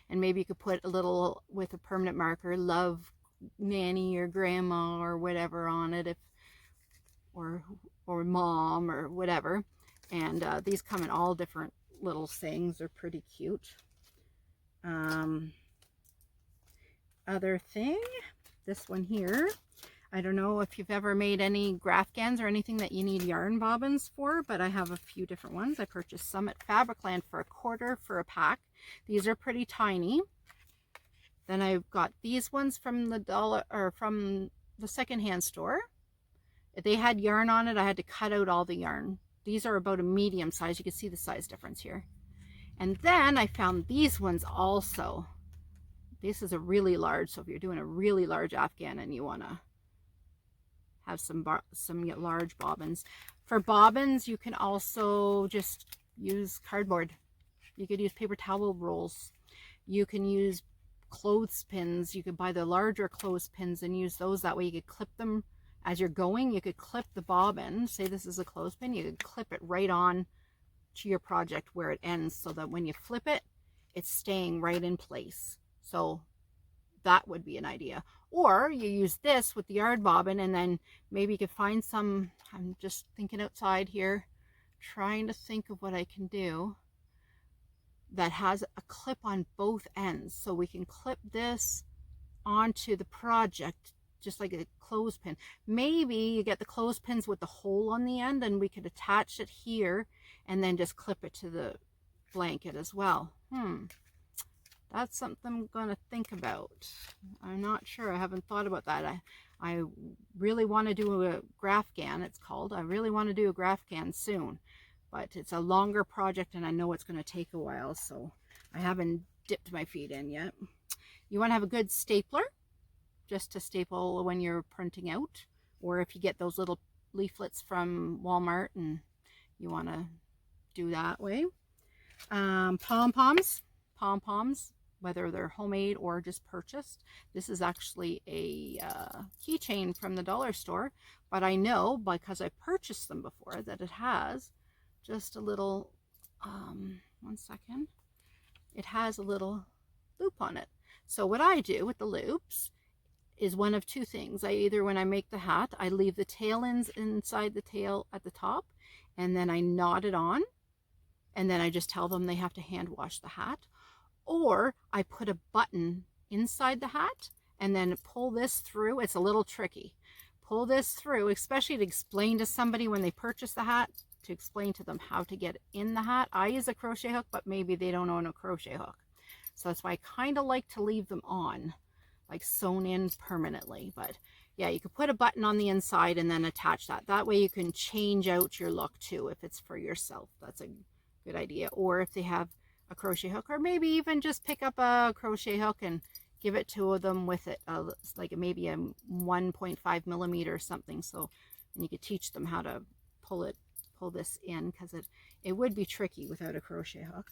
and maybe you could put a little with a permanent marker, love nanny or grandma or whatever on it, if or mom or whatever. And these come in all different little sayings. They're pretty cute. Other thing, this one here, I don't know if you've ever made any Graphgans or anything that you need yarn bobbins for, but I have a few different ones. I purchased some at Fabricland for $1 for a pack. These are pretty tiny. Then I've got these ones from the secondhand store. They had yarn on it. I had to cut out all the yarn. These are about a medium size. You can see the size difference here. And then I found these ones also. This is a really large, so if you're doing a really large Afghan and you want to have some large bobbins. For bobbins, you can also just use cardboard. You could use paper towel rolls. You can use clothespins. You could buy the larger clothespins and use those. That way you could clip them as you're going. You could clip the bobbin. Say this is a clothespin. You could clip it right on to your project where it ends, so that when you flip it, it's staying right in place. So that would be an idea. Or you use this with the yard bobbin, and then maybe you could find some, I'm just thinking outside here, trying to think of what I can do that has a clip on both ends, so we can clip this onto the project just like a clothespin. Maybe you get the clothespins with the hole on the end, and we could attach it here and then just clip it to the blanket as well. That's something I'm going to think about. I'm not sure. I haven't thought about that. I really want to do a Graphgan, it's called. I really want to do a Graphgan soon, but it's a longer project and I know it's going to take a while, so I haven't dipped my feet in yet. You want to have a good stapler just to staple when you're printing out, or if you get those little leaflets from Walmart and you want to do that way. Pom-poms, whether they're homemade or just purchased. This is actually a keychain from the dollar store, but I know because I purchased them before that it has just a little, one second, it has a little loop on it. So what I do with the loops is one of two things. I either, when I make the hat, I leave the tail ends inside the tail at the top, and then I knot it on, and then I just tell them they have to hand wash the hat. Or I put a button inside the hat and then pull this through. It's a little tricky. Pull this through, especially to explain to somebody when they purchase the hat, to explain to them how to get in the hat. I use a crochet hook, but maybe they don't own a crochet hook. So that's why I kind of like to leave them on, like sewn in permanently. But yeah, you could put a button on the inside and then attach that. That way you can change out your look too if it's for yourself. That's a good idea. Or if they have a crochet hook, or maybe even just pick up a crochet hook and give it to them with it, like maybe a 1.5 millimeter or something. So, and you could teach them how to pull this in, because it would be tricky without a crochet hook.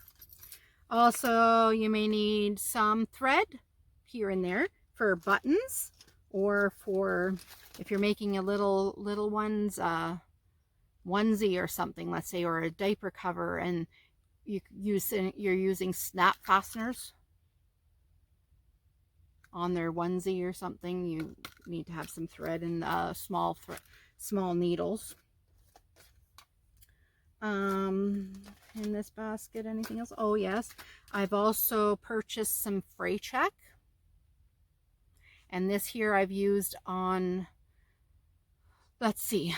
Also, you may need some thread here and there for buttons, or for if you're making a little one's onesie or something, let's say, or a diaper cover, and you're using snap fasteners on their onesie or something. You need to have some thread and small needles. In this basket, anything else? Oh yes, I've also purchased some fray check, and this here I've used on, let's see,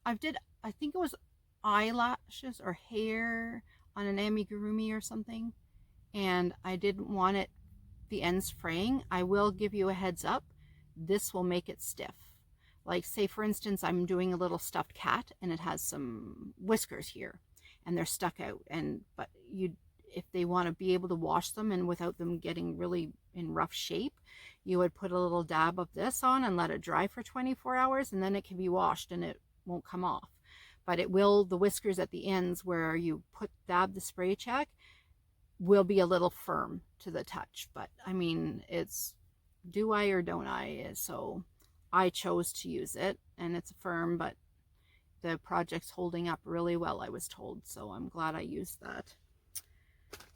I think it was eyelashes or hair on an amigurumi or something, and I didn't want it the ends fraying, I will give you a heads up. This will make it stiff. Like say for instance, I'm doing a little stuffed cat and it has some whiskers here and they're stuck out, but if they want to be able to wash them and without them getting really in rough shape, you would put a little dab of this on and let it dry for 24 hours, and then it can be washed and it won't come off. But it will, the whiskers at the ends where you dab the spray check will be a little firm to the touch. But I mean, it's do I or don't I? So I chose to use it, and it's firm, but the project's holding up really well, I was told, so I'm glad I used that.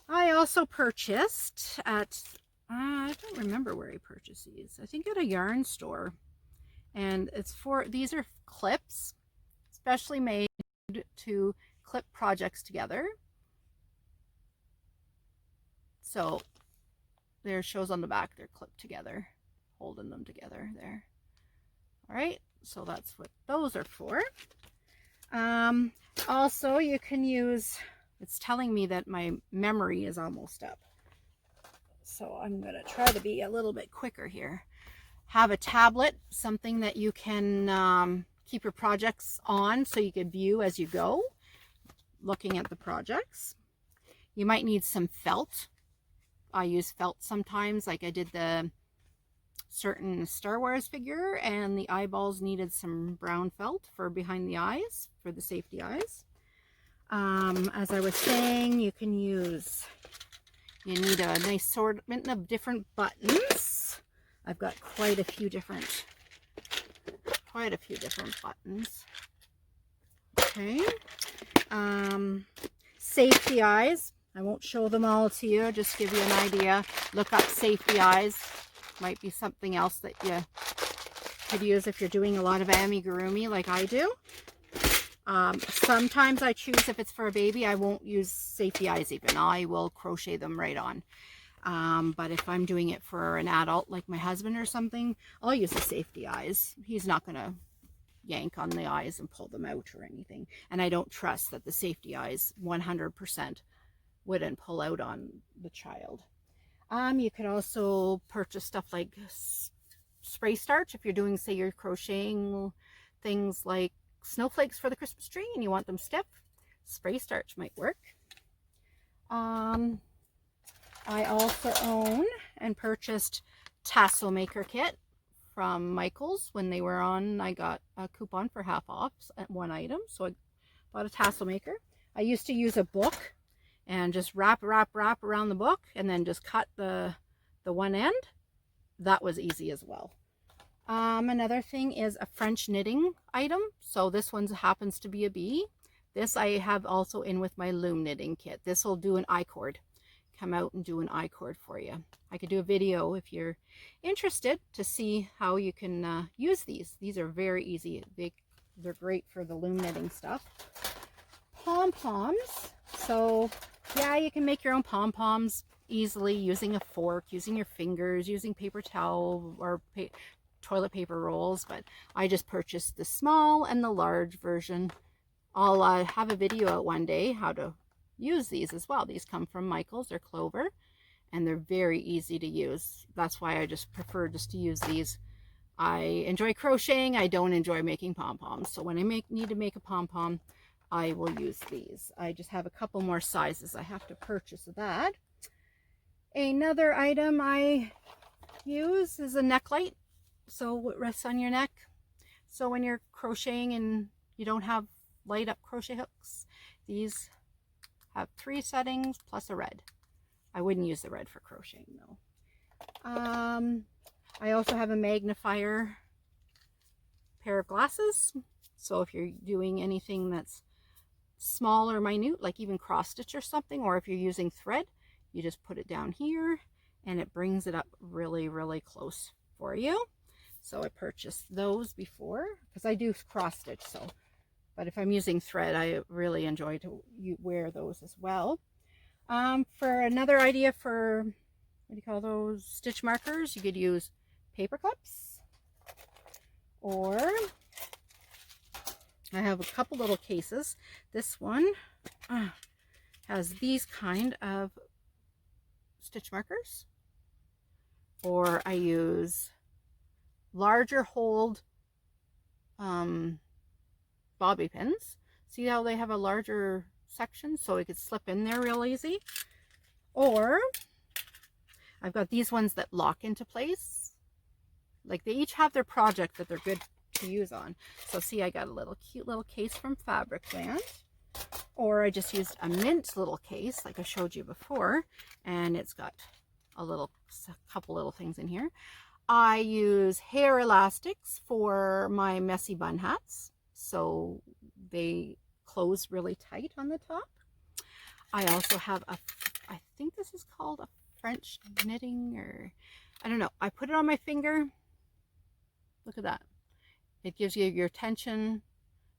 I also purchased at, I don't remember where I purchased these. I think at a yarn store. And these are clips, specially made to clip projects together. So there shows on the back, they're clipped together, holding them together there. All right, so that's what those are for. Also, you can use, it's telling me that my memory is almost up. So I'm going to try to be a little bit quicker here. Have a tablet, something that you can keep your projects on so you can view as you go, looking at the projects. You might need some felt. I use felt sometimes, like I did the certain Star Wars figure and the eyeballs needed some brown felt for behind the eyes, for the safety eyes. As I was saying, you need a nice assortment of different buttons. I've got quite a few different buttons. Okay. Safety eyes. I won't show them all to you, just give you an idea. Look up safety eyes. Might be something else that you could use if you're doing a lot of amigurumi like I do. Sometimes I choose, if it's for a baby, I won't use safety eyes even. I will crochet them right on. But if I'm doing it for an adult like my husband or something, I'll use the safety eyes. He's not going to yank on the eyes and pull them out or anything. And I don't trust that the safety eyes 100% wouldn't pull out on the child. You could also purchase stuff like spray starch if you're doing, say you're crocheting things like snowflakes for the Christmas tree and you want them stiff. Spray starch might work. I also own and purchased tassel maker kit from Michael's. When they were on, I got a coupon for half off at one item, so I bought a tassel maker. I used to use a book and just wrap around the book and then just cut the one end. That was easy as well. Another thing is a French knitting item. So this one happens to be a bee. This I have also in with my loom knitting kit. This will do an I-cord. Come out and do an I-cord for you. I could do a video if you're interested to see how you can use these. These are very easy. They're great for the loom knitting stuff. Pom-poms. So yeah, you can make your own pom-poms easily using a fork, using your fingers, using paper towel or toilet paper rolls, but I just purchased the small and the large version. I'll have a video out one day how to use these as well. These come from Michael's. They're clover and they're very easy to use. That's why I just prefer just to use these. I enjoy crocheting. I don't enjoy making pom-poms. So when I need to make a pom-pom, I will use these. I just have a couple more sizes. I have to purchase that. Another item I use is a neck light. So it rests on your neck. So when you're crocheting and you don't have light up crochet hooks, these have 3 settings plus a red. I wouldn't use the red for crocheting though. I also have a magnifier pair of glasses. So if you're doing anything that's small or minute, like even cross stitch or something, or if you're using thread, you just put it down here and it brings it up really, really close for you. So I purchased those before because I do cross stitch. So, but if I'm using thread, I really enjoy to wear those as well. For another idea for, what do you call those, stitch markers, you could use paper clips, or I have a couple little cases. This one has these kind of stitch markers, or I use larger hold bobby pins. See how they have a larger section so it could slip in there real easy? Or I've got these ones that lock into place. Like they each have their project that they're good to use on. So see, I got a little cute little case from Fabric Band. Or I just used a mint little case like I showed you before, and it's got a couple little things in here. I use hair elastics for my messy bun hats, so they close really tight on the top. I also have I think this is called a French knitting, or I don't know. I put it on my finger. Look at that. It gives you your tension.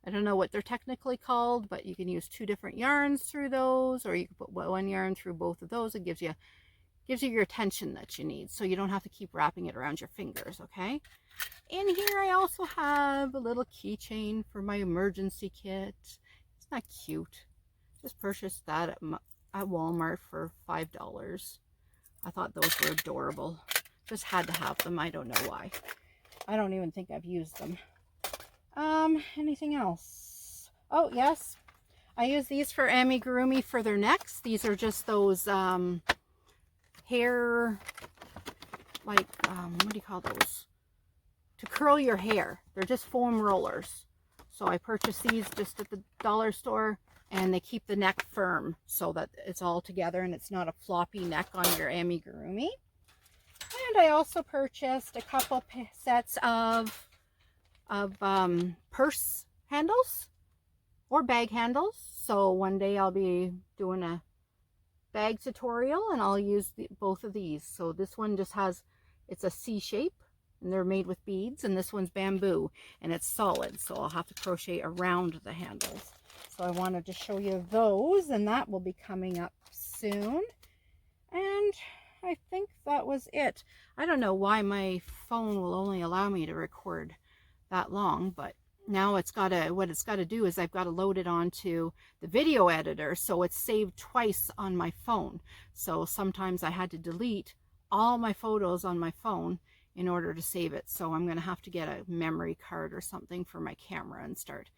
I don't know what they're technically called, but you can use 2 different yarns through those, or you can put 1 yarn through both of those. It gives you your tension that you need, so you don't have to keep wrapping it around your fingers, okay? In here I also have a little keychain for my emergency kit. It's not cute. Just purchased that at Walmart for $5. I thought those were adorable. Just had to have them. I don't know why. I don't even think I've used them. Anything else? Oh, yes. I use these for amigurumi for their necks. These are just those hair, like, what do you call those? To curl your hair. They're just foam rollers. So I purchased these just at the dollar store, and they keep the neck firm so that it's all together and it's not a floppy neck on your amigurumi. And I also purchased a couple sets of purse handles or bag handles. So one day I'll be doing a bag tutorial and I'll use both of these. So this one just has, it's a C shape and they're made with beads, and this one's bamboo and it's solid, so I'll have to crochet around the handles. So I wanted to show you those, and that will be coming up soon. And I think that was it. I don't know why my phone will only allow me to record that long, but now what it's got to do is I've got to load it onto the video editor, so it's saved twice on my phone. So sometimes I had to delete all my photos on my phone in order to save it. So I'm going to have to get a memory card or something for my camera and start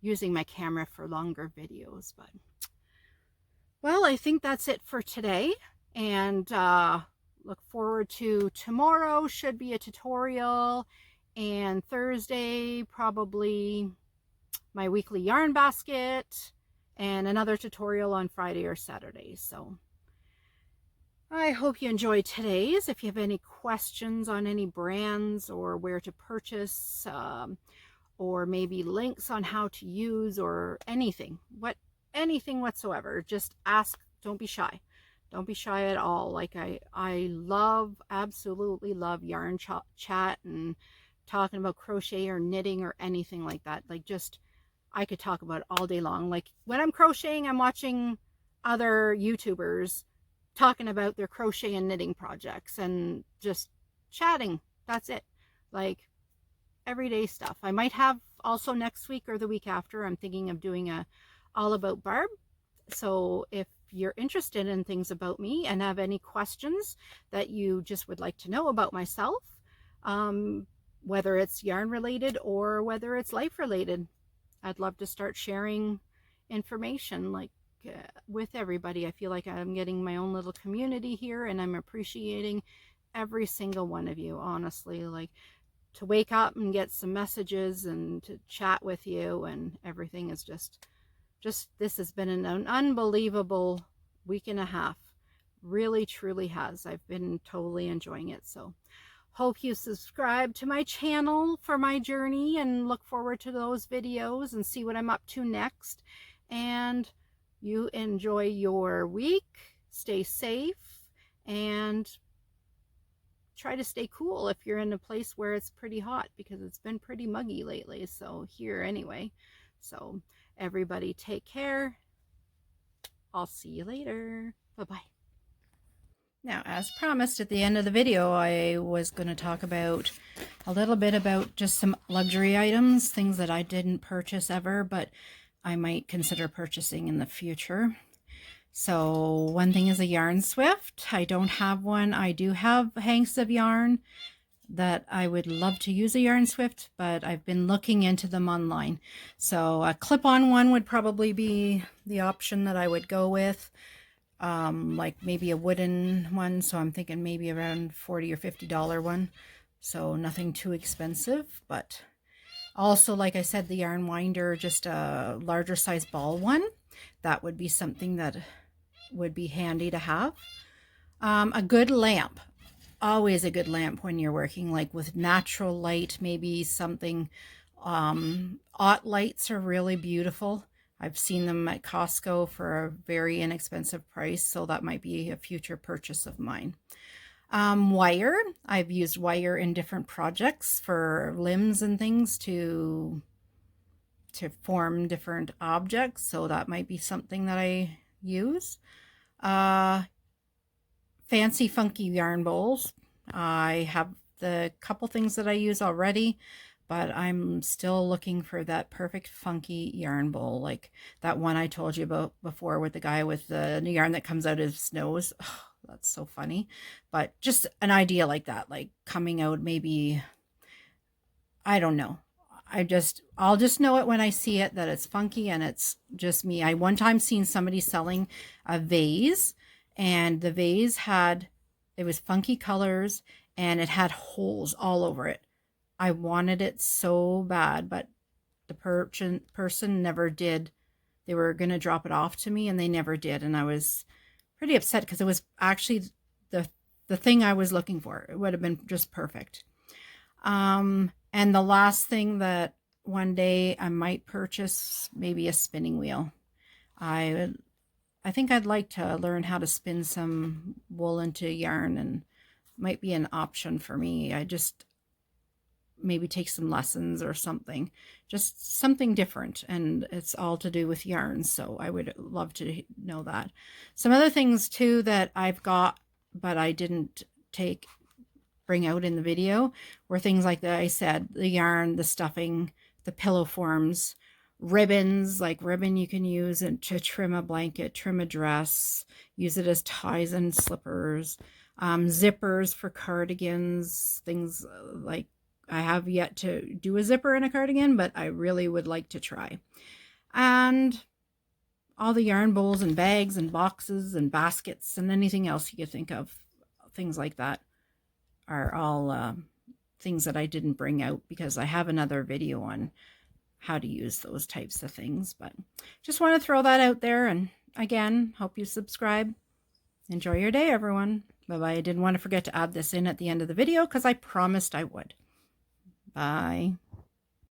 using my camera for longer videos. But well, I think that's it for today, and look forward to tomorrow. Should be a tutorial, and Thursday probably my weekly yarn basket, and another tutorial on Friday or Saturday. So I hope you enjoyed today's. If you have any questions on any brands or where to purchase, or maybe links on how to use, or anything whatsoever, just ask. Don't be shy. Don't be shy at all. Like I absolutely love yarn chat and talking about crochet or knitting or anything like that. Like, just, I could talk about it all day long. Like when I'm crocheting, I'm watching other YouTubers talking about their crochet and knitting projects and just chatting. That's it. Like everyday stuff. I might have also next week or the week after, I'm thinking of doing a all about Barb. So if you're interested in things about me and have any questions that you just would like to know about myself, whether it's yarn related or whether it's life related, I'd love to start sharing information like with everybody. I feel like I'm getting my own little community here, and I'm appreciating every single one of you, honestly. Like, to wake up and get some messages and to chat with you and everything is just this has been an unbelievable week and a half. Really, truly has. I've been totally enjoying it. So hope you subscribe to my channel for my journey and look forward to those videos and see what I'm up to next. And you enjoy your week, stay safe, and try to stay cool if you're in a place where it's pretty hot, because it's been pretty muggy lately. So here anyway. So everybody take care. I'll see you later. Bye-bye. Now, as promised at the end of the video, I was going to talk about a little bit about just some luxury items, things that I didn't purchase ever, but I might consider purchasing in the future. So one thing is a yarn swift. I don't have one. I do have hanks of yarn that I would love to use a yarn swift, but I've been looking into them online. So a clip-on one would probably be the option that I would go with. Like maybe a wooden one. So I'm thinking maybe around $40 or $50 one. So nothing too expensive, but also, like I said, the yarn winder, just a larger size ball one. That would be something that would be handy to have. A good lamp. Always a good lamp when you're working, like with natural light, maybe something. Aught lights are really beautiful. I've seen them at Costco for a very inexpensive price, so that might be a future purchase of mine. Wire. I've used wire in different projects for limbs and things to form different objects, so that might be something that I use. Fancy funky yarn bowls. I have the couple things that I use already, but I'm still looking for that perfect funky yarn bowl, like that one I told you about before with the guy with the yarn that comes out of his nose. Oh, that's so funny. But just an idea like that, like coming out maybe, I don't know. I'll just know it when I see it, that it's funky and it's just me. I one time seen somebody selling a vase, and the vase it was funky colors and it had holes all over it. I wanted it so bad, but the person never did. They were going to drop it off to me and they never did. And I was pretty upset because it was actually the thing I was looking for. It would have been just perfect. And the last thing that one day I might purchase, maybe a spinning wheel. I think I'd like to learn how to spin some wool into yarn, and might be an option for me. I just maybe take some lessons or something, just something different, and it's all to do with yarn, so I would love to know that. Some other things too that I've got but I didn't bring out in the video were things like that. I said the yarn, the stuffing, the pillow forms, ribbons, like ribbon you can use it to trim a blanket, trim a dress, use it as ties and slippers, zippers for cardigans, things like I have yet to do a zipper in a cardigan, but I really would like to try. And all the yarn bowls and bags and boxes and baskets and anything else you could think of, things like that are all things that I didn't bring out because I have another video on how to use those types of things. But just want to throw that out there. And again, hope you subscribe. Enjoy your day, everyone. Bye-bye. I didn't want to forget to add this in at the end of the video because I promised I would. Bye.